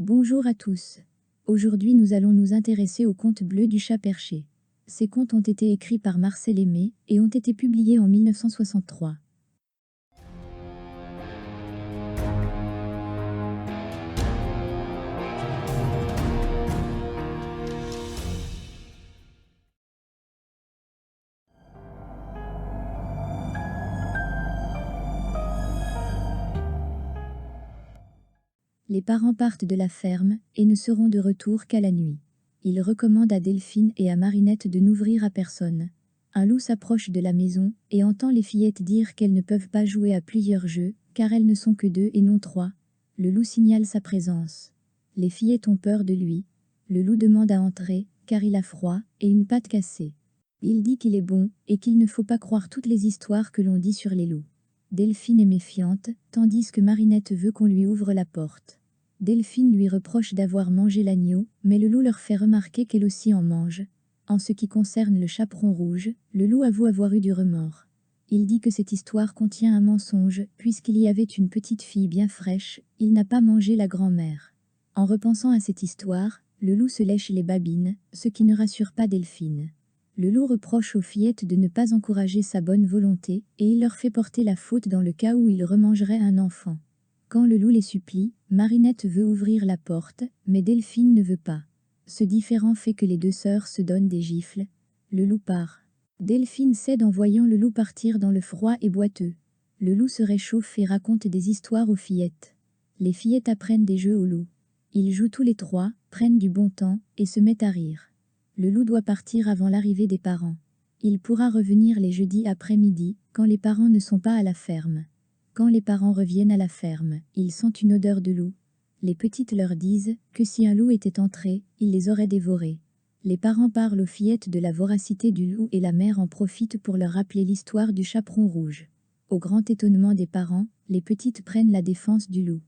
Bonjour à tous. Aujourd'hui nous allons nous intéresser au conte bleu du chat perché. Ces contes ont été écrits par Marcel Aimé et ont été publiés en 1963. Les parents partent de la ferme et ne seront de retour qu'à la nuit. Ils recommandent à Delphine et à Marinette de n'ouvrir à personne. Un loup s'approche de la maison et entend les fillettes dire qu'elles ne peuvent pas jouer à plusieurs jeux, car elles ne sont que 2 et non 3. Le loup signale sa présence. Les fillettes ont peur de lui. Le loup demande à entrer, car il a froid et une patte cassée. Il dit qu'il est bon et qu'il ne faut pas croire toutes les histoires que l'on dit sur les loups. Delphine est méfiante, tandis que Marinette veut qu'on lui ouvre la porte. Delphine lui reproche d'avoir mangé l'agneau, mais le loup leur fait remarquer qu'elle aussi en mange. En ce qui concerne le chaperon rouge, le loup avoue avoir eu du remords. Il dit que cette histoire contient un mensonge, puisqu'il y avait une petite fille bien fraîche, il n'a pas mangé la grand-mère. En repensant à cette histoire, le loup se lèche les babines, ce qui ne rassure pas Delphine. Le loup reproche aux fillettes de ne pas encourager sa bonne volonté, et il leur fait porter la faute dans le cas où il remangerait un enfant. Quand le loup les supplie, Marinette veut ouvrir la porte, mais Delphine ne veut pas. Ce différend fait que les deux sœurs se donnent des gifles. Le loup part. Delphine cède en voyant le loup partir dans le froid et boiteux. Le loup se réchauffe et raconte des histoires aux fillettes. Les fillettes apprennent des jeux au loup. Ils jouent tous les trois, prennent du bon temps et se mettent à rire. Le loup doit partir avant l'arrivée des parents. Il pourra revenir les jeudis après-midi, quand les parents ne sont pas à la ferme. Quand les parents reviennent à la ferme, ils sentent une odeur de loup. Les petites leur disent que si un loup était entré, il les aurait dévorés. Les parents parlent aux fillettes de la voracité du loup et la mère en profite pour leur rappeler l'histoire du chaperon rouge. Au grand étonnement des parents, les petites prennent la défense du loup.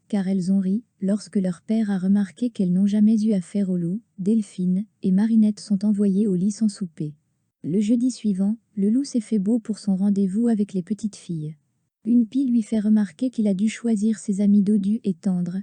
Car elles ont ri, lorsque leur père a remarqué qu'elles n'ont jamais eu affaire au loup, Delphine et Marinette sont envoyées au lit sans souper. Le jeudi suivant, le loup s'est fait beau pour son rendez-vous avec les petites filles. Une pie lui fait remarquer qu'il a dû choisir ses amis dodus et tendres.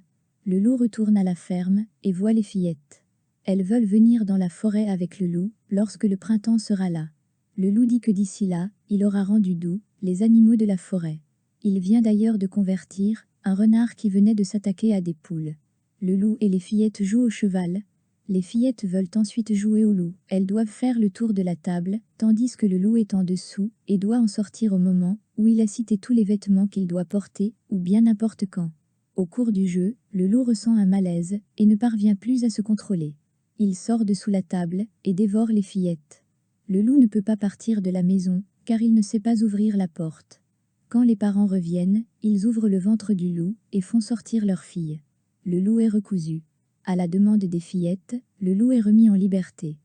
Le loup retourne à la ferme et voit les fillettes. Elles veulent venir dans la forêt avec le loup, lorsque le printemps sera là. Le loup dit que d'ici là, il aura rendu doux les animaux de la forêt. Il vient d'ailleurs de convertir un renard qui venait de s'attaquer à des poules. Le loup et les fillettes jouent au cheval. Les fillettes veulent ensuite jouer au loup. Elles doivent faire le tour de la table, tandis que le loup est en dessous et doit en sortir au moment où il a cité tous les vêtements qu'il doit porter, ou bien n'importe quand. Au cours du jeu, le loup ressent un malaise et ne parvient plus à se contrôler. Il sort de sous la table et dévore les fillettes. Le loup ne peut pas partir de la maison, car il ne sait pas ouvrir la porte. Quand les parents reviennent, ils ouvrent le ventre du loup et font sortir leur fille. Le loup est recousu. À la demande des fillettes, le loup est remis en liberté.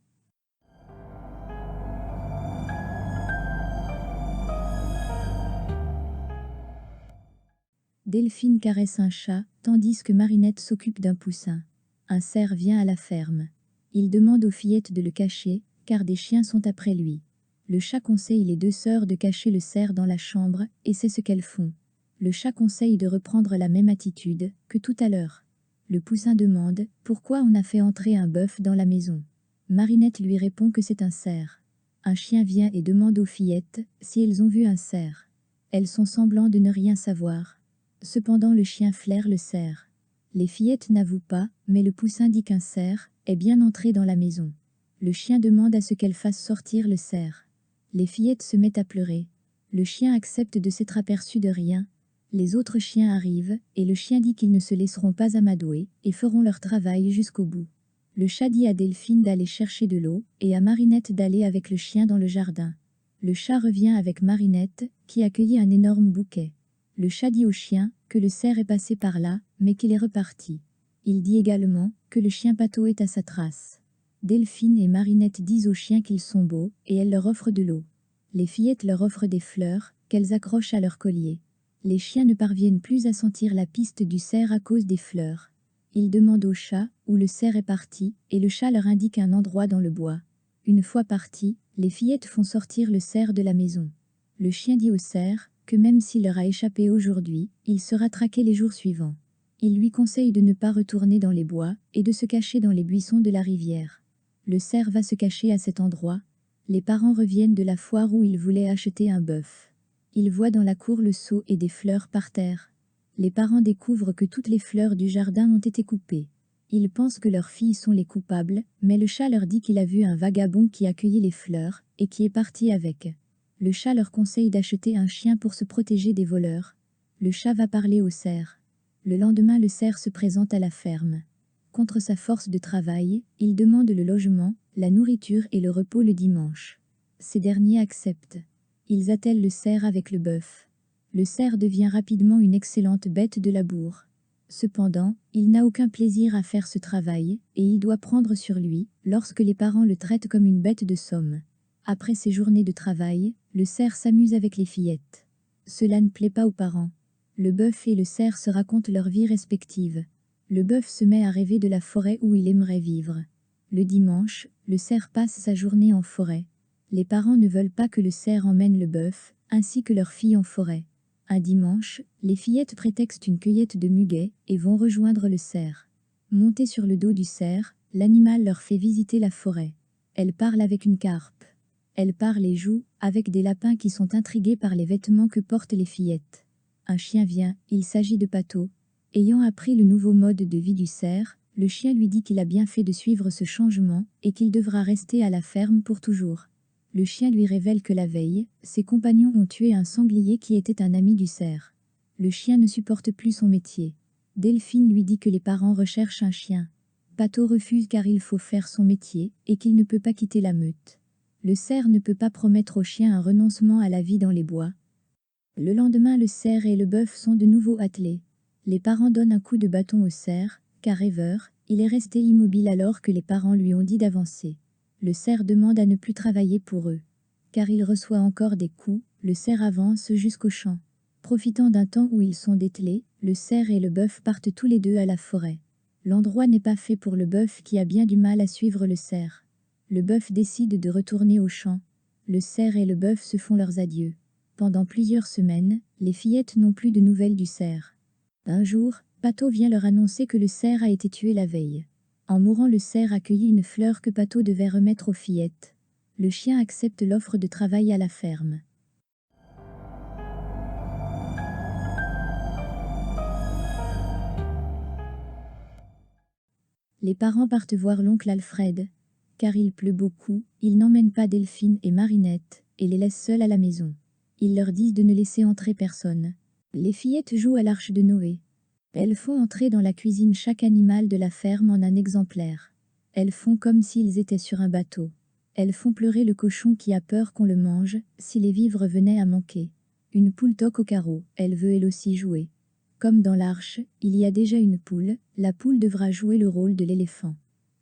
Delphine caresse un chat, tandis que Marinette s'occupe d'un poussin. Un cerf vient à la ferme. Il demande aux fillettes de le cacher, car des chiens sont après lui. Le chat conseille les deux sœurs de cacher le cerf dans la chambre, et c'est ce qu'elles font. Le chat conseille de reprendre la même attitude que tout à l'heure. Le poussin demande pourquoi on a fait entrer un bœuf dans la maison. Marinette lui répond que c'est un cerf. Un chien vient et demande aux fillettes si elles ont vu un cerf. Elles sont semblant de ne rien savoir. Cependant le chien flaire le cerf. Les fillettes n'avouent pas, mais le poussin dit qu'un cerf est bien entré dans la maison. Le chien demande à ce qu'elle fasse sortir le cerf. Les fillettes se mettent à pleurer. Le chien accepte de s'être aperçu de rien. Les autres chiens arrivent, et le chien dit qu'ils ne se laisseront pas amadouer, et feront leur travail jusqu'au bout. Le chat dit à Delphine d'aller chercher de l'eau, et à Marinette d'aller avec le chien dans le jardin. Le chat revient avec Marinette, qui accueillit un énorme bouquet. Le chat dit au chien que le cerf est passé par là, mais qu'il est reparti. Il dit également que le chien Pato est à sa trace. Delphine et Marinette disent aux chiens qu'ils sont beaux, et elles leur offrent de l'eau. Les fillettes leur offrent des fleurs, qu'elles accrochent à leur collier. Les chiens ne parviennent plus à sentir la piste du cerf à cause des fleurs. Ils demandent au chat où le cerf est parti, et le chat leur indique un endroit dans le bois. Une fois partis, les fillettes font sortir le cerf de la maison. Le chien dit au cerf que même s'il leur a échappé aujourd'hui, il sera traqué les jours suivants. Il lui conseille de ne pas retourner dans les bois et de se cacher dans les buissons de la rivière. Le cerf va se cacher à cet endroit. Les parents reviennent de la foire où ils voulaient acheter un bœuf. Ils voient dans la cour le seau et des fleurs par terre. Les parents découvrent que toutes les fleurs du jardin ont été coupées. Ils pensent que leurs filles sont les coupables, mais le chat leur dit qu'il a vu un vagabond qui a cueilli les fleurs et qui est parti avec. Le chat leur conseille d'acheter un chien pour se protéger des voleurs. Le chat va parler au cerf. Le lendemain, le cerf se présente à la ferme. Contre sa force de travail, il demande le logement, la nourriture et le repos le dimanche. Ces derniers acceptent. Ils attellent le cerf avec le bœuf. Le cerf devient rapidement une excellente bête de labour. Cependant, il n'a aucun plaisir à faire ce travail, et il doit prendre sur lui, lorsque les parents le traitent comme une bête de somme. Après ces journées de travail, le cerf s'amuse avec les fillettes. Cela ne plaît pas aux parents. Le bœuf et le cerf se racontent leur vie respective. Le bœuf se met à rêver de la forêt où il aimerait vivre. Le dimanche, le cerf passe sa journée en forêt. Les parents ne veulent pas que le cerf emmène le bœuf, ainsi que leur fille en forêt. Un dimanche, les fillettes prétextent une cueillette de muguet et vont rejoindre le cerf. Montées sur le dos du cerf, l'animal leur fait visiter la forêt. Elles parlent avec une carpe. Elles parlent et jouent avec des lapins qui sont intrigués par les vêtements que portent les fillettes. Un chien vient, il s'agit de Pato. Ayant appris le nouveau mode de vie du cerf, le chien lui dit qu'il a bien fait de suivre ce changement et qu'il devra rester à la ferme pour toujours. Le chien lui révèle que la veille, ses compagnons ont tué un sanglier qui était un ami du cerf. Le chien ne supporte plus son métier. Delphine lui dit que les parents recherchent un chien. Pato refuse car il faut faire son métier et qu'il ne peut pas quitter la meute. Le cerf ne peut pas promettre au chien un renoncement à la vie dans les bois. Le lendemain, le cerf et le bœuf sont de nouveau attelés. Les parents donnent un coup de bâton au cerf, car rêveur, il est resté immobile alors que les parents lui ont dit d'avancer. Le cerf demande à ne plus travailler pour eux. Car il reçoit encore des coups, le cerf avance jusqu'au champ. Profitant d'un temps où ils sont dételés, le cerf et le bœuf partent tous les deux à la forêt. L'endroit n'est pas fait pour le bœuf qui a bien du mal à suivre le cerf. Le bœuf décide de retourner au champ. Le cerf et le bœuf se font leurs adieux. Pendant plusieurs semaines, les fillettes n'ont plus de nouvelles du cerf. Un jour, Pato vient leur annoncer que le cerf a été tué la veille. En mourant, le cerf a cueilli une fleur que Pato devait remettre aux fillettes. Le chien accepte l'offre de travail à la ferme. Les parents partent voir l'oncle Alfred. Car il pleut beaucoup, ils n'emmènent pas Delphine et Marinette, et les laissent seules à la maison. Ils leur disent de ne laisser entrer personne. Les fillettes jouent à l'arche de Noé. Elles font entrer dans la cuisine chaque animal de la ferme en un exemplaire. Elles font comme s'ils étaient sur un bateau. Elles font pleurer le cochon qui a peur qu'on le mange, si les vivres venaient à manquer. Une poule toque au carreau, elle veut elle aussi jouer. Comme dans l'arche, il y a déjà une poule, la poule devra jouer le rôle de l'éléphant.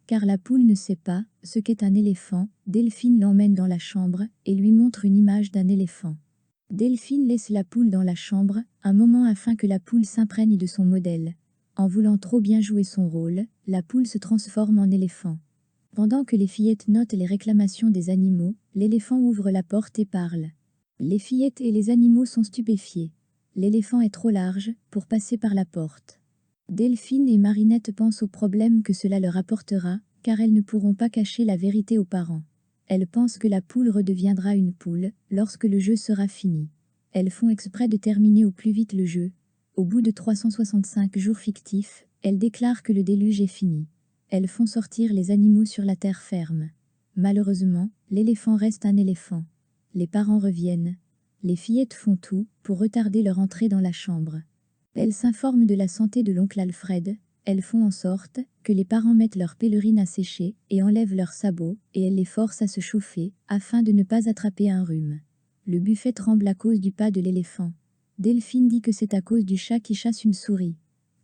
Car la poule ne sait pas ce qu'est un éléphant, Delphine l'emmène dans la chambre et lui montre une image d'un éléphant. Delphine laisse la poule dans la chambre, un moment afin que la poule s'imprègne de son modèle. En voulant trop bien jouer son rôle, la poule se transforme en éléphant. Pendant que les fillettes notent les réclamations des animaux, l'éléphant ouvre la porte et parle. Les fillettes et les animaux sont stupéfiés. L'éléphant est trop large pour passer par la porte. Delphine et Marinette pensent au problème que cela leur apportera, car elles ne pourront pas cacher la vérité aux parents. Elles pensent que la poule redeviendra une poule lorsque le jeu sera fini. Elles font exprès de terminer au plus vite le jeu. Au bout de 365 jours fictifs, elles déclarent que le déluge est fini. Elles font sortir les animaux sur la terre ferme. Malheureusement, l'éléphant reste un éléphant. Les parents reviennent. Les fillettes font tout pour retarder leur entrée dans la chambre. Elles s'informent de la santé de l'oncle Alfred. Elles font en sorte que les parents mettent leurs pèlerines à sécher et enlèvent leurs sabots, et elles les forcent à se chauffer, afin de ne pas attraper un rhume. Le buffet tremble à cause du pas de l'éléphant. Delphine dit que c'est à cause du chat qui chasse une souris.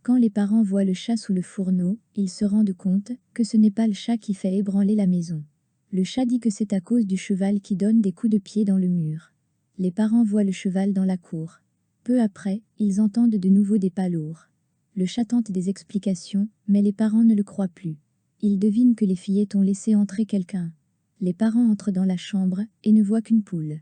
Quand les parents voient le chat sous le fourneau, ils se rendent compte que ce n'est pas le chat qui fait ébranler la maison. Le chat dit que c'est à cause du cheval qui donne des coups de pied dans le mur. Les parents voient le cheval dans la cour. Peu après, ils entendent de nouveau des pas lourds. Le chat tente des explications, mais les parents ne le croient plus. Ils devinent que les fillettes ont laissé entrer quelqu'un. Les parents entrent dans la chambre et ne voient qu'une poule.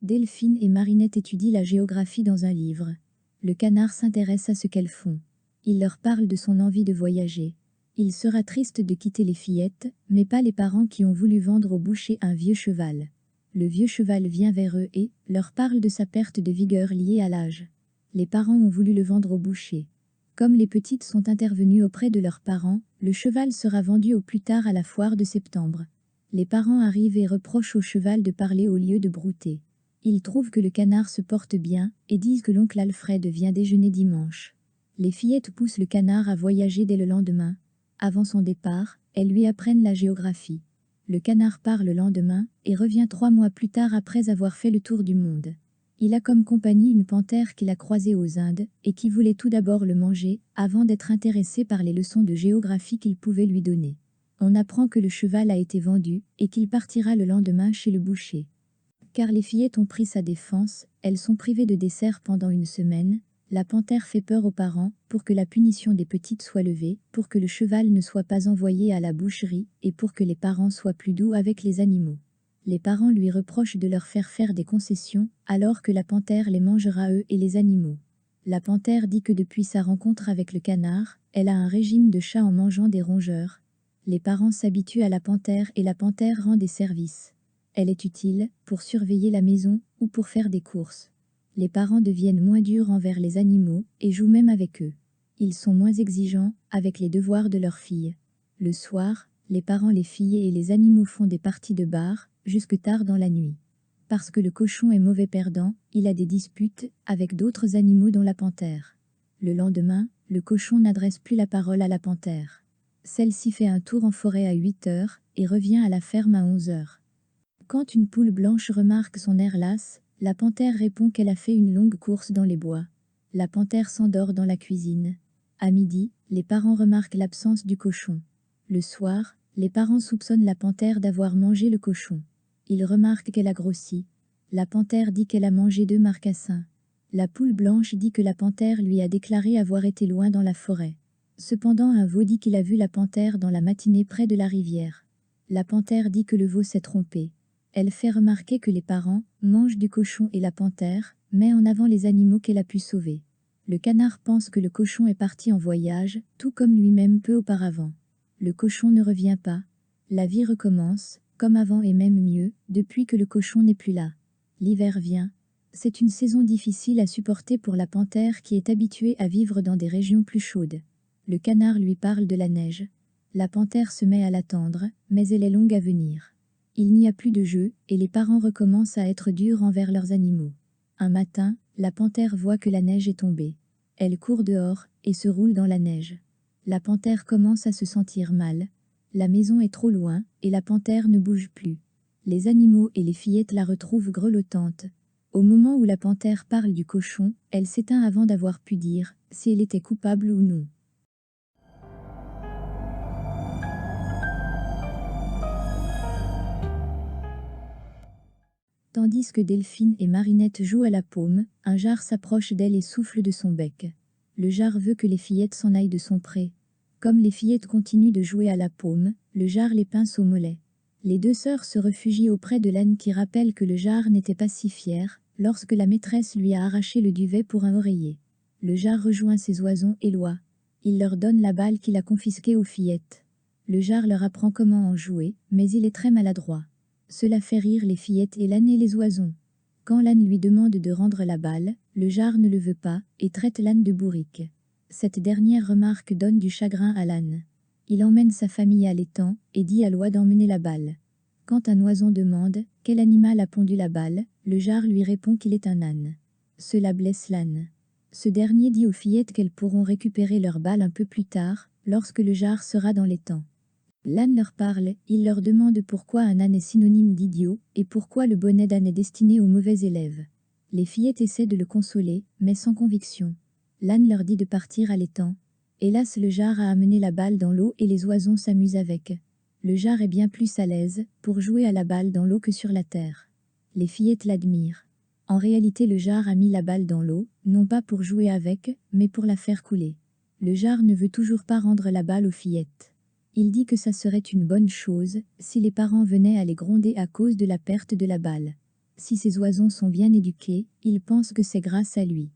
Delphine et Marinette étudient la géographie dans un livre. Le canard s'intéresse à ce qu'elles font. Il leur parle de son envie de voyager. Il sera triste de quitter les fillettes, mais pas les parents qui ont voulu vendre au boucher un vieux cheval. Le vieux cheval vient vers eux et leur parle de sa perte de vigueur liée à l'âge. Les parents ont voulu le vendre au boucher. Comme les petites sont intervenues auprès de leurs parents, le cheval sera vendu au plus tard à la foire de septembre. Les parents arrivent et reprochent au cheval de parler au lieu de brouter. Ils trouvent que le canard se porte bien et disent que l'oncle Alfred vient déjeuner dimanche. Les fillettes poussent le canard à voyager dès le lendemain. Avant son départ, elles lui apprennent la géographie. Le canard part le lendemain et revient 3 mois plus tard après avoir fait le tour du monde. Il a comme compagnie une panthère qu'il a croisée aux Indes et qui voulait tout d'abord le manger avant d'être intéressé par les leçons de géographie qu'il pouvait lui donner. On apprend que le cheval a été vendu et qu'il partira le lendemain chez le boucher. Car les fillettes ont pris sa défense, elles sont privées de dessert pendant une semaine. La panthère fait peur aux parents pour que la punition des petites soit levée, pour que le cheval ne soit pas envoyé à la boucherie et pour que les parents soient plus doux avec les animaux. Les parents lui reprochent de leur faire des concessions, alors que la panthère les mangera eux et les animaux. La panthère dit que depuis sa rencontre avec le canard, elle a un régime de chat en mangeant des rongeurs. Les parents s'habituent à la panthère et la panthère rend des services. Elle est utile pour surveiller la maison ou pour faire des courses. Les parents deviennent moins durs envers les animaux et jouent même avec eux. Ils sont moins exigeants avec les devoirs de leurs filles. Le soir, les parents, les filles et les animaux font des parties de bar, jusque tard dans la nuit. Parce que le cochon est mauvais perdant, il a des disputes avec d'autres animaux dont la panthère. Le lendemain, le cochon n'adresse plus la parole à la panthère. Celle-ci fait un tour en forêt à 8 heures et revient à la ferme à 11 heures. Quand une poule blanche remarque son air las, la panthère répond qu'elle a fait une longue course dans les bois. La panthère s'endort dans la cuisine. À midi, les parents remarquent l'absence du cochon. Le soir, les parents soupçonnent la panthère d'avoir mangé le cochon. Ils remarquent qu'elle a grossi. La panthère dit qu'elle a mangé 2 marcassins. La poule blanche dit que la panthère lui a déclaré avoir été loin dans la forêt. Cependant, un veau dit qu'il a vu la panthère dans la matinée près de la rivière. La panthère dit que le veau s'est trompé. Elle fait remarquer que les parents mangent du cochon et la panthère met en avant les animaux qu'elle a pu sauver. Le canard pense que le cochon est parti en voyage, tout comme lui-même peu auparavant. Le cochon ne revient pas. La vie recommence, comme avant et même mieux, depuis que le cochon n'est plus là. L'hiver vient. C'est une saison difficile à supporter pour la panthère qui est habituée à vivre dans des régions plus chaudes. Le canard lui parle de la neige. La panthère se met à l'attendre, mais elle est longue à venir. Il n'y a plus de jeu, et les parents recommencent à être durs envers leurs animaux. Un matin, la panthère voit que la neige est tombée. Elle court dehors, et se roule dans la neige. La panthère commence à se sentir mal. La maison est trop loin, et la panthère ne bouge plus. Les animaux et les fillettes la retrouvent grelottante. Au moment où la panthère parle du cochon, elle s'éteint avant d'avoir pu dire si elle était coupable ou non. Tandis que Delphine et Marinette jouent à la paume, un jar s'approche d'elle et souffle de son bec. Le jar veut que les fillettes s'en aillent de son pré. Comme les fillettes continuent de jouer à la paume, le jar les pince au mollet. Les 2 sœurs se réfugient auprès de l'âne qui rappelle que le jar n'était pas si fier, lorsque la maîtresse lui a arraché le duvet pour un oreiller. Le jar rejoint ses oisons et lois. Il leur donne la balle qu'il a confisquée aux fillettes. Le jar leur apprend comment en jouer, mais il est très maladroit. Cela fait rire les fillettes et l'âne et les oisons. Quand l'âne lui demande de rendre la balle, le jar ne le veut pas et traite l'âne de bourrique. Cette dernière remarque donne du chagrin à l'âne. Il emmène sa famille à l'étang et dit à l'oie d'emmener la balle. Quand un oison demande quel animal a pondu la balle, le jar lui répond qu'il est un âne. Cela blesse l'âne. Ce dernier dit aux fillettes qu'elles pourront récupérer leur balle un peu plus tard, lorsque le jar sera dans l'étang. L'âne leur parle, il leur demande pourquoi un âne est synonyme d'idiot, et pourquoi le bonnet d'âne est destiné aux mauvais élèves. Les fillettes essaient de le consoler, mais sans conviction. L'âne leur dit de partir à l'étang. Hélas, le jar a amené la balle dans l'eau et les oisons s'amusent avec. Le jar est bien plus à l'aise pour jouer à la balle dans l'eau que sur la terre. Les fillettes l'admirent. En réalité, le jar a mis la balle dans l'eau, non pas pour jouer avec, mais pour la faire couler. Le jar ne veut toujours pas rendre la balle aux fillettes. Il dit que ça serait une bonne chose si les parents venaient à les gronder à cause de la perte de la balle. Si ces oisons sont bien éduqués, il pense que c'est grâce à lui.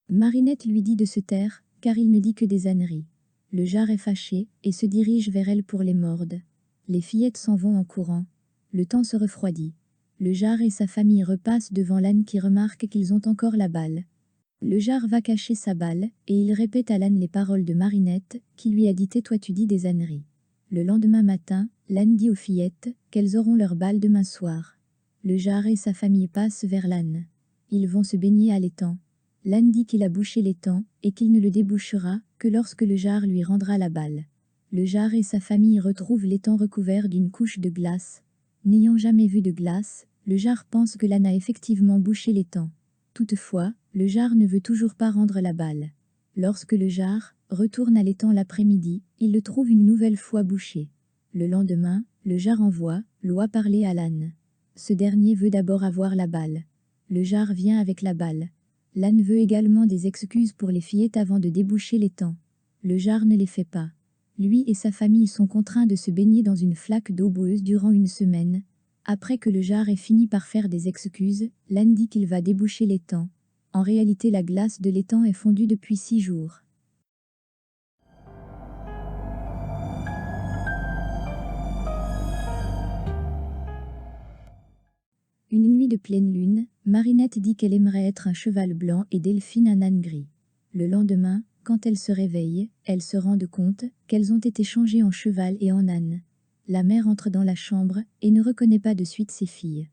Marinette lui dit de se taire, car il ne dit que des âneries. Le jar est fâché, et se dirige vers elle pour les mordre. Les fillettes s'en vont en courant. Le temps se refroidit. Le jar et sa famille repassent devant l'âne qui remarque qu'ils ont encore la balle. Le jar va cacher sa balle, et il répète à l'âne les paroles de Marinette, qui lui a dit « Tais-toi, tu dis des âneries ». Le lendemain matin, l'âne dit aux fillettes qu'elles auront leur balle demain soir. Le jar et sa famille passent vers l'âne. Ils vont se baigner à l'étang. L'âne dit qu'il a bouché l'étang, et qu'il ne le débouchera que lorsque le jar lui rendra la balle. Le jar et sa famille retrouvent l'étang recouvert d'une couche de glace. N'ayant jamais vu de glace, le jar pense que l'âne a effectivement bouché l'étang. Toutefois, le jar ne veut toujours pas rendre la balle. Lorsque le jar retourne à l'étang l'après-midi, il le trouve une nouvelle fois bouché. Le lendemain, le jar envoie l'oie parler à l'âne. Ce dernier veut d'abord avoir la balle. Le jar vient avec la balle. L'âne veut également des excuses pour les fillettes avant de déboucher l'étang. Le jar ne les fait pas. Lui et sa famille sont contraints de se baigner dans une flaque d'eau boueuse durant une semaine. Après que le jar ait fini par faire des excuses, l'âne dit qu'il va déboucher l'étang. En réalité, la glace de l'étang est fondue depuis 6 jours. Une nuit de pleine lune, Marinette dit qu'elle aimerait être un cheval blanc et Delphine un âne gris. Le lendemain, quand elle se réveille, elles se rendent compte qu'elles ont été changées en cheval et en âne. La mère entre dans la chambre et ne reconnaît pas de suite ses filles.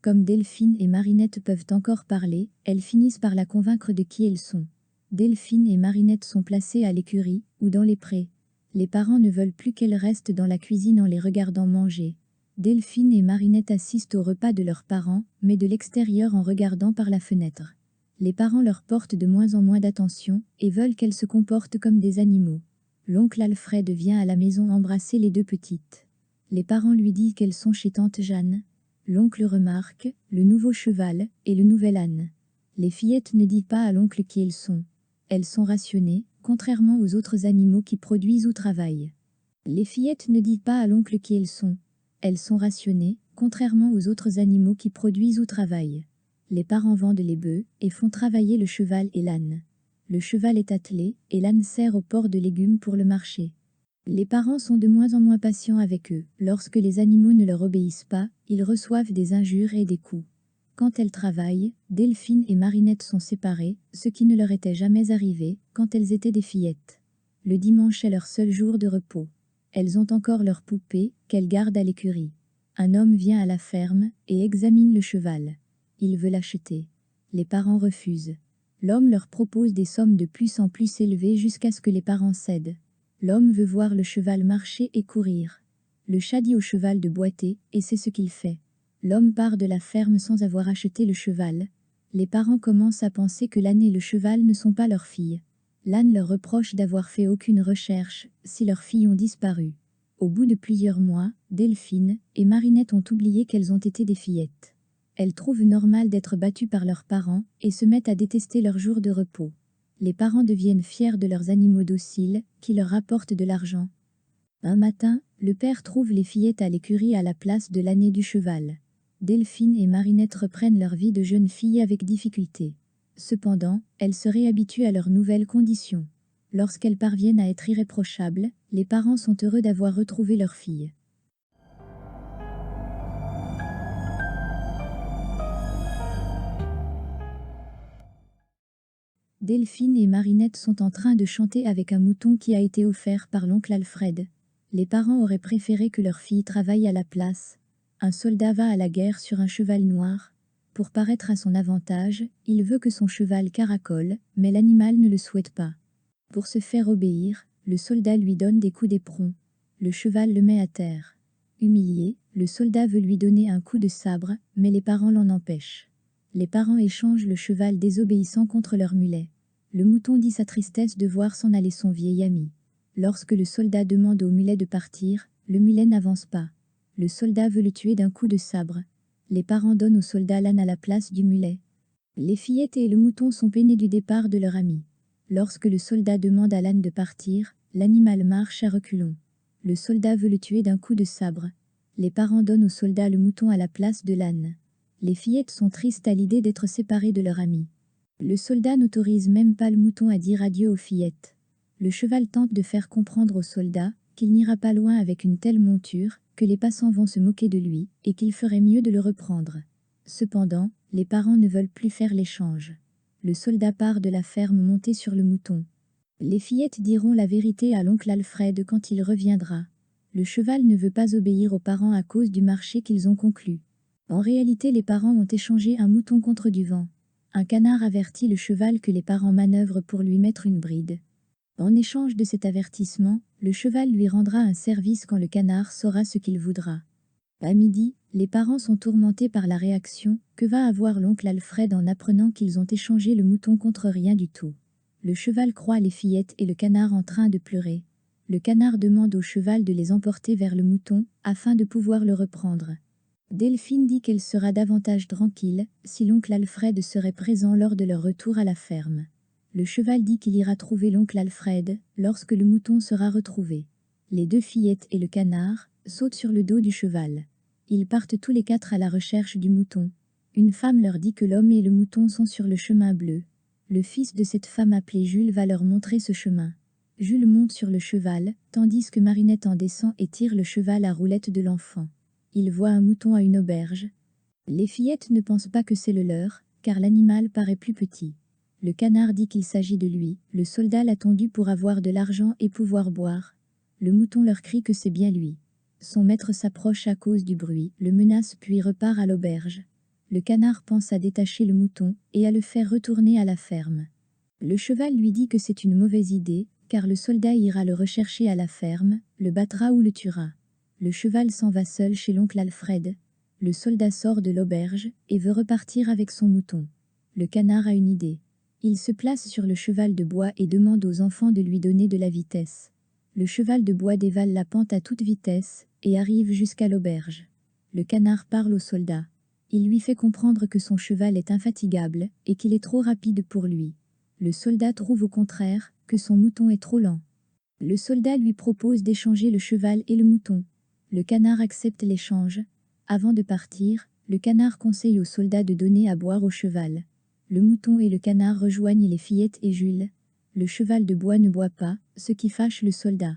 Comme Delphine et Marinette peuvent encore parler, elles finissent par la convaincre de qui elles sont. Delphine et Marinette sont placées à l'écurie ou dans les prés. Les parents ne veulent plus qu'elles restent dans la cuisine en les regardant manger. Delphine et Marinette assistent au repas de leurs parents, mais de l'extérieur en regardant par la fenêtre. Les parents leur portent de moins en moins d'attention et veulent qu'elles se comportent comme des animaux. L'oncle Alfred vient à la maison embrasser les deux petites. Les parents lui disent qu'elles sont chez tante Jeanne. L'oncle remarque le nouveau cheval et le nouvel âne. Les fillettes ne disent pas à l'oncle qui elles sont. Elles sont rationnées, contrairement aux autres animaux qui produisent ou travaillent. Les fillettes ne disent pas à l'oncle qui elles sont. Elles sont rationnées, contrairement aux autres animaux qui produisent ou travaillent. Les parents vendent les bœufs et font travailler le cheval et l'âne. Le cheval est attelé et l'âne sert au port de légumes pour le marché. Les parents sont de moins en moins patients avec eux. Lorsque les animaux ne leur obéissent pas, ils reçoivent des injures et des coups. Quand elles travaillent, Delphine et Marinette sont séparées, ce qui ne leur était jamais arrivé quand elles étaient des fillettes. Le dimanche est leur seul jour de repos. Elles ont encore leur poupée, qu'elles gardent à l'écurie. Un homme vient à la ferme et examine le cheval. Il veut l'acheter. Les parents refusent. L'homme leur propose des sommes de plus en plus élevées jusqu'à ce que les parents cèdent. L'homme veut voir le cheval marcher et courir. Le chat dit au cheval de boiter, et c'est ce qu'il fait. L'homme part de la ferme sans avoir acheté le cheval. Les parents commencent à penser que l'âne et le cheval ne sont pas leurs filles. L'âne leur reproche d'avoir fait aucune recherche si leurs filles ont disparu. Au bout de plusieurs mois, Delphine et Marinette ont oublié qu'elles ont été des fillettes. Elles trouvent normal d'être battues par leurs parents et se mettent à détester leurs jours de repos. Les parents deviennent fiers de leurs animaux dociles qui leur apportent de l'argent. Un matin, le père trouve les fillettes à l'écurie à la place de l'âne et du cheval. Delphine et Marinette reprennent leur vie de jeunes filles avec difficulté. Cependant, elles se réhabituent à leurs nouvelles conditions. Lorsqu'elles parviennent à être irréprochables, les parents sont heureux d'avoir retrouvé leur fille. Delphine et Marinette sont en train de chanter avec un mouton qui a été offert par l'oncle Alfred. Les parents auraient préféré que leur fille travaille à la place. Un soldat va à la guerre sur un cheval noir. Pour paraître à son avantage, il veut que son cheval caracole, mais l'animal ne le souhaite pas. Pour se faire obéir, le soldat lui donne des coups d'éperon. Le cheval le met à terre. Humilié, le soldat veut lui donner un coup de sabre, mais les parents l'en empêchent. Les parents échangent le cheval désobéissant contre leur mulet. Le mouton dit sa tristesse de voir s'en aller son vieil ami. Lorsque le soldat demande au mulet de partir, le mulet n'avance pas. Le soldat veut le tuer d'un coup de sabre. Les parents donnent au soldat l'âne à la place du mulet. Les fillettes et le mouton sont peinés du départ de leur ami. Lorsque le soldat demande à l'âne de partir, l'animal marche à reculons. Le soldat veut le tuer d'un coup de sabre. Les parents donnent au soldat le mouton à la place de l'âne. Les fillettes sont tristes à l'idée d'être séparées de leur ami. Le soldat n'autorise même pas le mouton à dire adieu aux fillettes. Le cheval tente de faire comprendre au soldat qu'il n'ira pas loin avec une telle monture, que les passants vont se moquer de lui, et qu'il ferait mieux de le reprendre. Cependant, les parents ne veulent plus faire l'échange. Le soldat part de la ferme monté sur le mouton. Les fillettes diront la vérité à l'oncle Alfred quand il reviendra. Le cheval ne veut pas obéir aux parents à cause du marché qu'ils ont conclu. En réalité, les parents ont échangé un mouton contre du vent. Un canard avertit le cheval que les parents manœuvrent pour lui mettre une bride. En échange de cet avertissement, le cheval lui rendra un service quand le canard saura ce qu'il voudra. À midi, les parents sont tourmentés par la réaction que va avoir l'oncle Alfred en apprenant qu'ils ont échangé le mouton contre rien du tout. Le cheval croit les fillettes et le canard en train de pleurer. Le canard demande au cheval de les emporter vers le mouton afin de pouvoir le reprendre. Delphine dit qu'elle sera davantage tranquille si l'oncle Alfred serait présent lors de leur retour à la ferme. Le cheval dit qu'il ira trouver l'oncle Alfred lorsque le mouton sera retrouvé. Les deux fillettes et le canard sautent sur le dos du cheval. Ils partent tous les quatre à la recherche du mouton. Une femme leur dit que l'homme et le mouton sont sur le chemin bleu. Le fils de cette femme appelé Jules va leur montrer ce chemin. Jules monte sur le cheval, tandis que Marinette en descend et tire le cheval à roulette de l'enfant. Il voit un mouton à une auberge. Les fillettes ne pensent pas que c'est le leur, car l'animal paraît plus petit. Le canard dit qu'il s'agit de lui, le soldat l'a tendu pour avoir de l'argent et pouvoir boire. Le mouton leur crie que c'est bien lui. Son maître s'approche à cause du bruit, le menace puis repart à l'auberge. Le canard pense à détacher le mouton et à le faire retourner à la ferme. Le cheval lui dit que c'est une mauvaise idée, car le soldat ira le rechercher à la ferme, le battra ou le tuera. Le cheval s'en va seul chez l'oncle Alfred. Le soldat sort de l'auberge et veut repartir avec son mouton. Le canard a une idée. Il se place sur le cheval de bois et demande aux enfants de lui donner de la vitesse. Le cheval de bois dévale la pente à toute vitesse et arrive jusqu'à l'auberge. Le canard parle au soldat. Il lui fait comprendre que son cheval est infatigable et qu'il est trop rapide pour lui. Le soldat trouve au contraire que son mouton est trop lent. Le soldat lui propose d'échanger le cheval et le mouton. Le canard accepte l'échange. Avant de partir, le canard conseille au soldat de donner à boire au cheval. Le mouton et le canard rejoignent les fillettes et Jules. Le cheval de bois ne boit pas, ce qui fâche le soldat.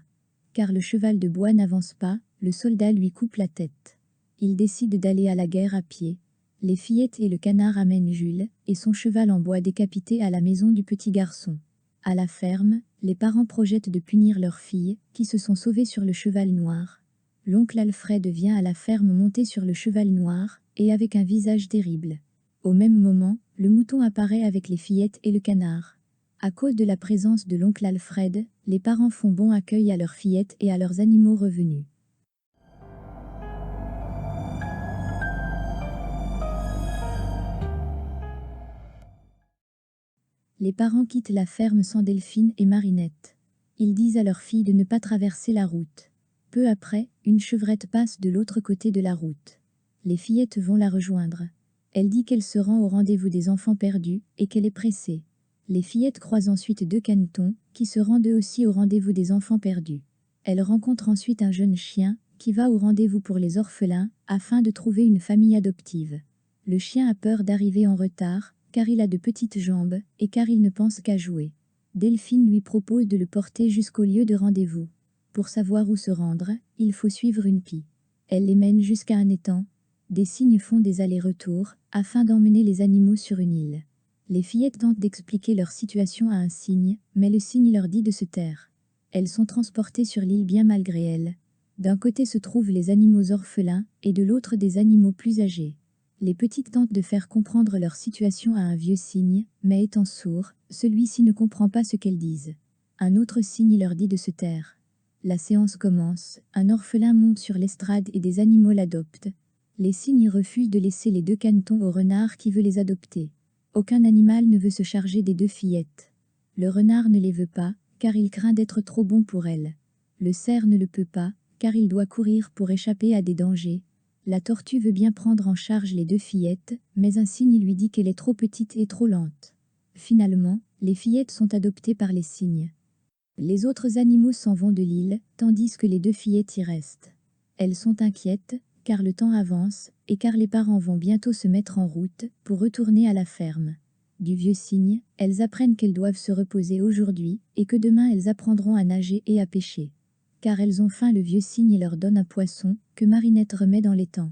Car le cheval de bois n'avance pas, le soldat lui coupe la tête. Il décide d'aller à la guerre à pied. Les fillettes et le canard amènent Jules et son cheval en bois décapité à la maison du petit garçon. À la ferme, les parents projettent de punir leurs filles, qui se sont sauvées sur le cheval noir. L'oncle Alfred vient à la ferme monté sur le cheval noir, et avec un visage terrible. Au même moment, le mouton apparaît avec les fillettes et le canard. À cause de la présence de l'oncle Alfred, les parents font bon accueil à leurs fillettes et à leurs animaux revenus. Les parents quittent la ferme sans Delphine et Marinette. Ils disent à leur fille de ne pas traverser la route. Peu après, une chevrette passe de l'autre côté de la route. Les fillettes vont la rejoindre. Elle dit qu'elle se rend au rendez-vous des enfants perdus et qu'elle est pressée. Les fillettes croisent ensuite deux canetons qui se rendent eux aussi au rendez-vous des enfants perdus. Elle rencontre ensuite un jeune chien qui va au rendez-vous pour les orphelins afin de trouver une famille adoptive. Le chien a peur d'arriver en retard car il a de petites jambes et car il ne pense qu'à jouer. Delphine lui propose de le porter jusqu'au lieu de rendez-vous. Pour savoir où se rendre, il faut suivre une pie. Elle les mène jusqu'à un étang. Des cygnes font des allers-retours afin d'emmener les animaux sur une île. Les fillettes tentent d'expliquer leur situation à un cygne, mais le cygne leur dit de se taire. Elles sont transportées sur l'île bien malgré elles. D'un côté se trouvent les animaux orphelins et de l'autre des animaux plus âgés. Les petites tentent de faire comprendre leur situation à un vieux cygne, mais étant sourd, celui-ci ne comprend pas ce qu'elles disent. Un autre cygne leur dit de se taire. La séance commence, un orphelin monte sur l'estrade et des animaux l'adoptent. Les cygnes refusent de laisser les deux canetons au renard qui veut les adopter. Aucun animal ne veut se charger des deux fillettes. Le renard ne les veut pas, car il craint d'être trop bon pour elles. Le cerf ne le peut pas, car il doit courir pour échapper à des dangers. La tortue veut bien prendre en charge les deux fillettes, mais un cygne lui dit qu'elle est trop petite et trop lente. Finalement, les fillettes sont adoptées par les cygnes. Les autres animaux s'en vont de l'île, tandis que les deux fillettes y restent. Elles sont inquiètes, car le temps avance, et car les parents vont bientôt se mettre en route pour retourner à la ferme. Du vieux cygne, elles apprennent qu'elles doivent se reposer aujourd'hui, et que demain elles apprendront à nager et à pêcher. Car elles ont faim, le vieux cygne leur donne un poisson, que Marinette remet dans l'étang.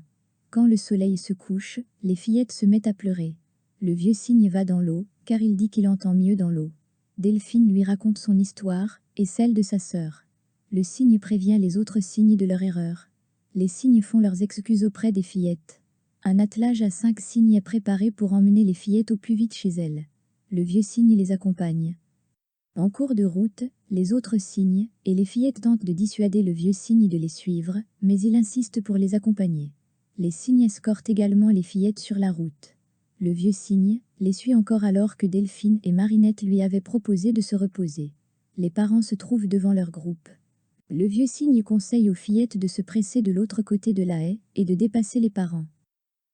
Quand le soleil se couche, les fillettes se mettent à pleurer. Le vieux cygne va dans l'eau, car il dit qu'il entend mieux dans l'eau. Delphine lui raconte son histoire, et celle de sa sœur. Le cygne prévient les autres cygnes de leur erreur. Les cygnes font leurs excuses auprès des fillettes. Un attelage à 5 cygnes est préparé pour emmener les fillettes au plus vite chez elles. Le vieux cygne les accompagne. En cours de route, les autres cygnes et les fillettes tentent de dissuader le vieux cygne de les suivre, mais il insiste pour les accompagner. Les cygnes escortent également les fillettes sur la route. Le vieux cygne les suit encore alors que Delphine et Marinette lui avaient proposé de se reposer. Les parents se trouvent devant leur groupe. Le vieux cygne conseille aux fillettes de se presser de l'autre côté de la haie et de dépasser les parents.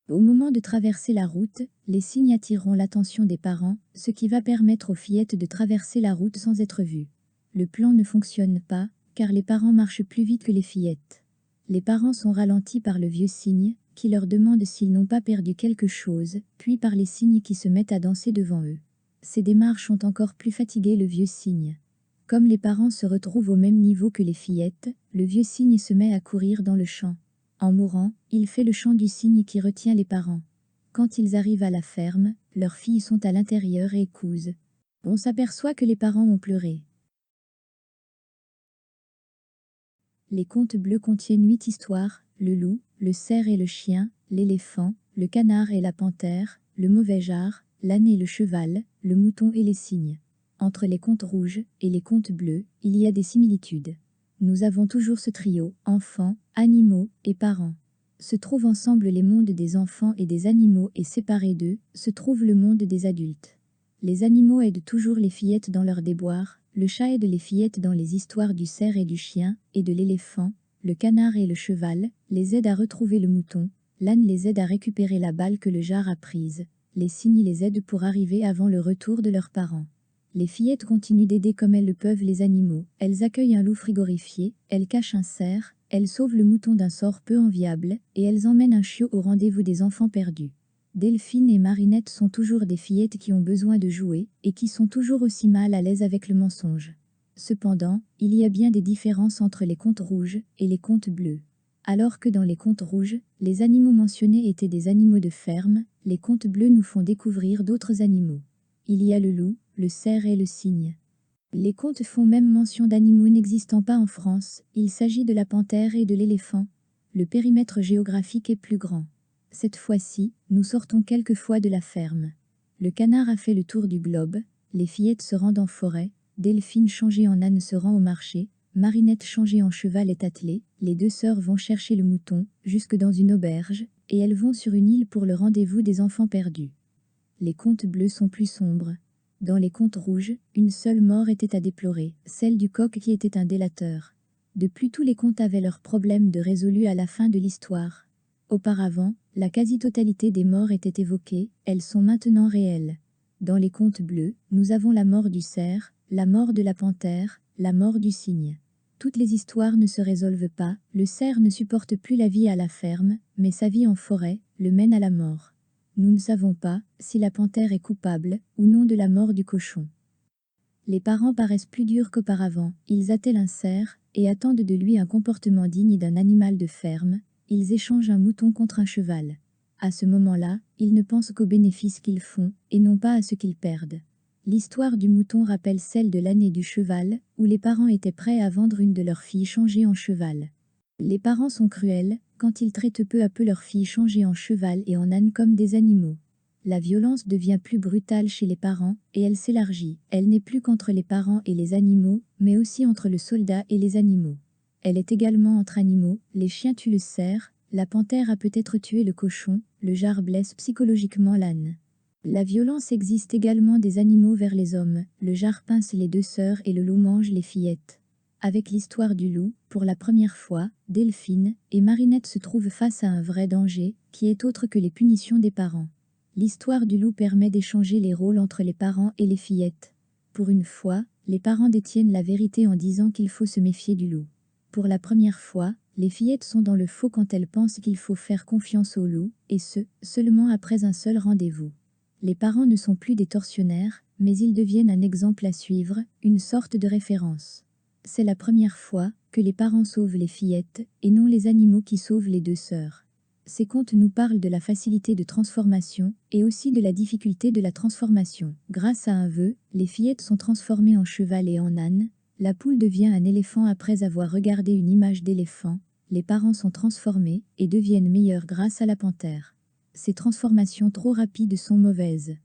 Au moment de traverser la route, les cygnes attireront l'attention des parents, ce qui va permettre aux fillettes de traverser la route sans être vues. Le plan ne fonctionne pas, car les parents marchent plus vite que les fillettes. Les parents sont ralentis par le vieux cygne, qui leur demande s'ils n'ont pas perdu quelque chose, puis par les cygnes qui se mettent à danser devant eux. Ces démarches ont encore plus fatigué le vieux cygne. Comme les parents se retrouvent au même niveau que les fillettes, le vieux cygne se met à courir dans le champ. En mourant, il fait le chant du cygne qui retient les parents. Quand ils arrivent à la ferme, leurs filles sont à l'intérieur et cousent. On s'aperçoit que les parents ont pleuré. Les contes bleus contiennent 8 histoires: le loup, le cerf et le chien, l'éléphant, le canard et la panthère, le mauvais jar, l'âne et le cheval, le mouton et les cygnes. Entre les contes rouges et les contes bleus, il y a des similitudes. Nous avons toujours ce trio, enfants, animaux et parents. Se trouvent ensemble les mondes des enfants et des animaux et séparés d'eux, se trouve le monde des adultes. Les animaux aident toujours les fillettes dans leurs déboires, le chat aide les fillettes dans les histoires du cerf et du chien, et de l'éléphant, le canard et le cheval les aident à retrouver le mouton, l'âne les aide à récupérer la balle que le jar a prise, les cygnes les aident pour arriver avant le retour de leurs parents. Les fillettes continuent d'aider comme elles le peuvent les animaux, elles accueillent un loup frigorifié, elles cachent un cerf, elles sauvent le mouton d'un sort peu enviable, et elles emmènent un chiot au rendez-vous des enfants perdus. Delphine et Marinette sont toujours des fillettes qui ont besoin de jouer, et qui sont toujours aussi mal à l'aise avec le mensonge. Cependant, il y a bien des différences entre les contes rouges et les contes bleus. Alors que dans les contes rouges, les animaux mentionnés étaient des animaux de ferme, les contes bleus nous font découvrir d'autres animaux. Il y a le loup, le cerf et le cygne. Les contes font même mention d'animaux n'existant pas en France, il s'agit de la panthère et de l'éléphant. Le périmètre géographique est plus grand. Cette fois-ci, nous sortons quelquefois de la ferme. Le canard a fait le tour du globe, les fillettes se rendent en forêt, Delphine changée en âne se rend au marché, Marinette changée en cheval est attelée, les deux sœurs vont chercher le mouton, jusque dans une auberge, et elles vont sur une île pour le rendez-vous des enfants perdus. Les contes bleus sont plus sombres. Dans les contes rouges, une seule mort était à déplorer, celle du coq qui était un délateur. De plus, tous les contes avaient leurs problèmes de résolus à la fin de l'histoire. Auparavant, la quasi-totalité des morts étaient évoquées, elles sont maintenant réelles. Dans les contes bleus, nous avons la mort du cerf, la mort de la panthère, la mort du cygne. Toutes les histoires ne se résolvent pas, le cerf ne supporte plus la vie à la ferme, mais sa vie en forêt le mène à la mort. Nous ne savons pas si la panthère est coupable ou non de la mort du cochon. Les parents paraissent plus durs qu'auparavant, ils attellent un cerf et attendent de lui un comportement digne d'un animal de ferme, ils échangent un mouton contre un cheval. À ce moment-là, ils ne pensent qu'aux bénéfices qu'ils font et non pas à ce qu'ils perdent. L'histoire du mouton rappelle celle de l'âne et du cheval, où les parents étaient prêts à vendre une de leurs filles changée en cheval. Les parents sont cruels quand ils traitent peu à peu leurs filles changées en cheval et en âne comme des animaux. La violence devient plus brutale chez les parents, et elle s'élargit. Elle n'est plus qu'entre les parents et les animaux, mais aussi entre le soldat et les animaux. Elle est également entre animaux, les chiens tuent le cerf, la panthère a peut-être tué le cochon, le jar blesse psychologiquement l'âne. La violence existe également des animaux vers les hommes, le jar pince les deux sœurs et le loup mange les fillettes. Avec l'histoire du loup, pour la première fois, Delphine et Marinette se trouvent face à un vrai danger, qui est autre que les punitions des parents. L'histoire du loup permet d'échanger les rôles entre les parents et les fillettes. Pour une fois, les parents détiennent la vérité en disant qu'il faut se méfier du loup. Pour la première fois, Les fillettes sont dans le faux quand elles pensent qu'il faut faire confiance au loup, et ce, seulement après un seul rendez-vous. Les parents ne sont plus des tortionnaires, mais ils deviennent un exemple à suivre, une sorte de référence. C'est la première fois que les parents sauvent les fillettes, et non les animaux qui sauvent les deux sœurs. Ces contes nous parlent de la facilité de transformation, et aussi de la difficulté de la transformation. Grâce à un vœu, les fillettes sont transformées en cheval et en âne, la poule devient un éléphant après avoir regardé une image d'éléphant, les parents sont transformés et deviennent meilleurs grâce à la panthère. Ces transformations trop rapides sont mauvaises.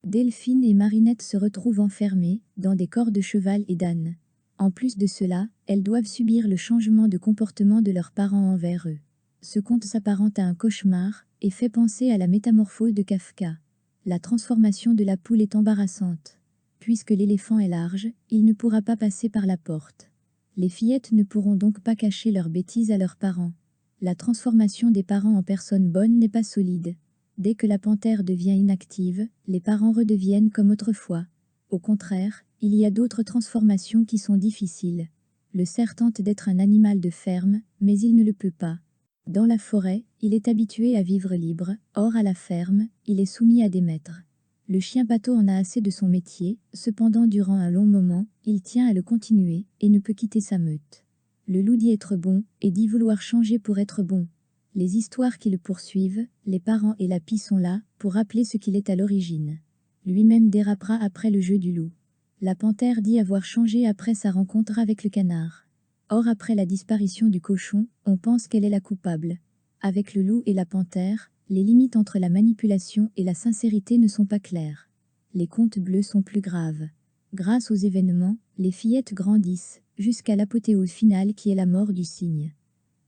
Delphine et Marinette se retrouvent enfermées dans des corps de cheval et d'âne. En plus de cela, elles doivent subir le changement de comportement de leurs parents envers eux. Ce conte s'apparente à un cauchemar et fait penser à la métamorphose de Kafka. La transformation de la poule est embarrassante. Puisque l'éléphant est large, il ne pourra pas passer par la porte. Les fillettes ne pourront donc pas cacher leurs bêtises à leurs parents. La transformation des parents en personnes bonnes n'est pas solide. Dès que la panthère devient inactive, les parents redeviennent comme autrefois. Au contraire, il y a d'autres transformations qui sont difficiles. Le cerf tente d'être un animal de ferme, mais il ne le peut pas. Dans la forêt, il est habitué à vivre libre, or à la ferme, il est soumis à des maîtres. Le chien Pato en a assez de son métier, cependant durant un long moment, il tient à le continuer, et ne peut quitter sa meute. Le loup dit être bon, et dit vouloir changer pour être bon. Les histoires qui le poursuivent, les parents et la pie sont là, pour rappeler ce qu'il est à l'origine. Lui-même dérapera après le jeu du loup. La panthère dit avoir changé après sa rencontre avec le canard. Or après la disparition du cochon, on pense qu'elle est la coupable. Avec le loup et la panthère, les limites entre la manipulation et la sincérité ne sont pas claires. Les contes bleus sont plus graves. Grâce aux événements, les fillettes grandissent, jusqu'à l'apothéose finale qui est la mort du cygne.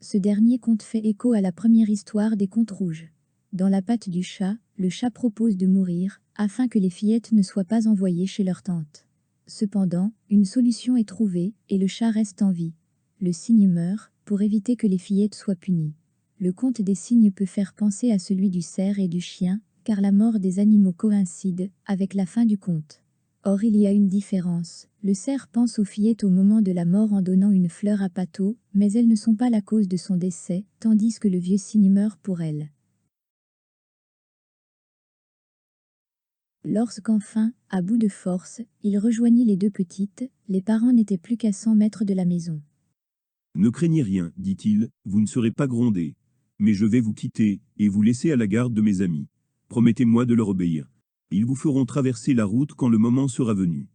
Ce dernier conte fait écho à la première histoire des contes rouges. Dans la patte du chat, le chat propose de mourir, afin que les fillettes ne soient pas envoyées chez leur tante. Cependant, une solution est trouvée, et le chat reste en vie. Le cygne meurt, pour éviter que les fillettes soient punies. Le conte des cygnes peut faire penser à celui du cerf et du chien, car la mort des animaux coïncide avec la fin du conte. Or il y a une différence. Le cerf pense aux fillettes au moment de la mort en donnant une fleur à Pato, mais elles ne sont pas la cause de son décès, tandis que le vieux cygne meurt pour elles. Lorsqu'enfin, à bout de force, il rejoignit les deux petites, les parents n'étaient plus qu'à 100 mètres de la maison. Ne craignez rien, dit-il, vous ne serez pas grondés. Mais je vais vous quitter, et vous laisser à la garde de mes amis. Promettez-moi de leur obéir. Ils vous feront traverser la route quand le moment sera venu.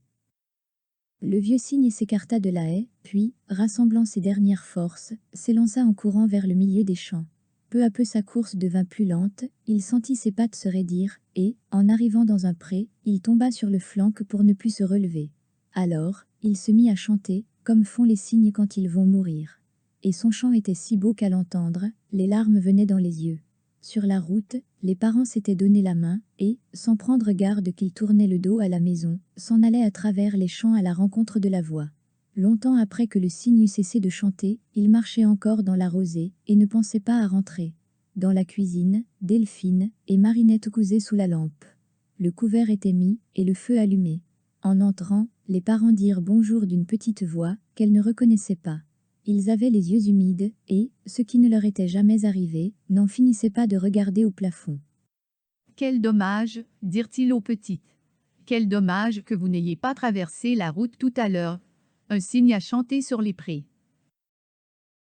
Le vieux cygne s'écarta de la haie, puis, rassemblant ses dernières forces, s'élança en courant vers le milieu des champs. Peu à peu sa course devint plus lente, il sentit ses pattes se raidir, et, en arrivant dans un pré, il tomba sur le flanc pour ne plus se relever. Alors, il se mit à chanter, comme font les cygnes quand ils vont mourir. Et son chant était si beau qu'à l'entendre, les larmes venaient dans les yeux. Sur la route, les parents s'étaient donné la main, et, sans prendre garde qu'ils tournaient le dos à la maison, s'en allaient à travers les champs à la rencontre de la voix. Longtemps après que le cygne eut cessé de chanter, il marchait encore dans la rosée, et ne pensait pas à rentrer. Dans la cuisine, Delphine et Marinette cousaient sous la lampe. Le couvert était mis, et le feu allumé. En entrant, les parents dirent bonjour d'une petite voix, qu'elles ne reconnaissaient pas. Ils avaient les yeux humides, et, ce qui ne leur était jamais arrivé, n'en finissaient pas de regarder au plafond. Quel dommage, dirent-ils aux petites. Quel dommage que vous n'ayez pas traversé la route tout à l'heure. Un cygne a chanté sur les prés.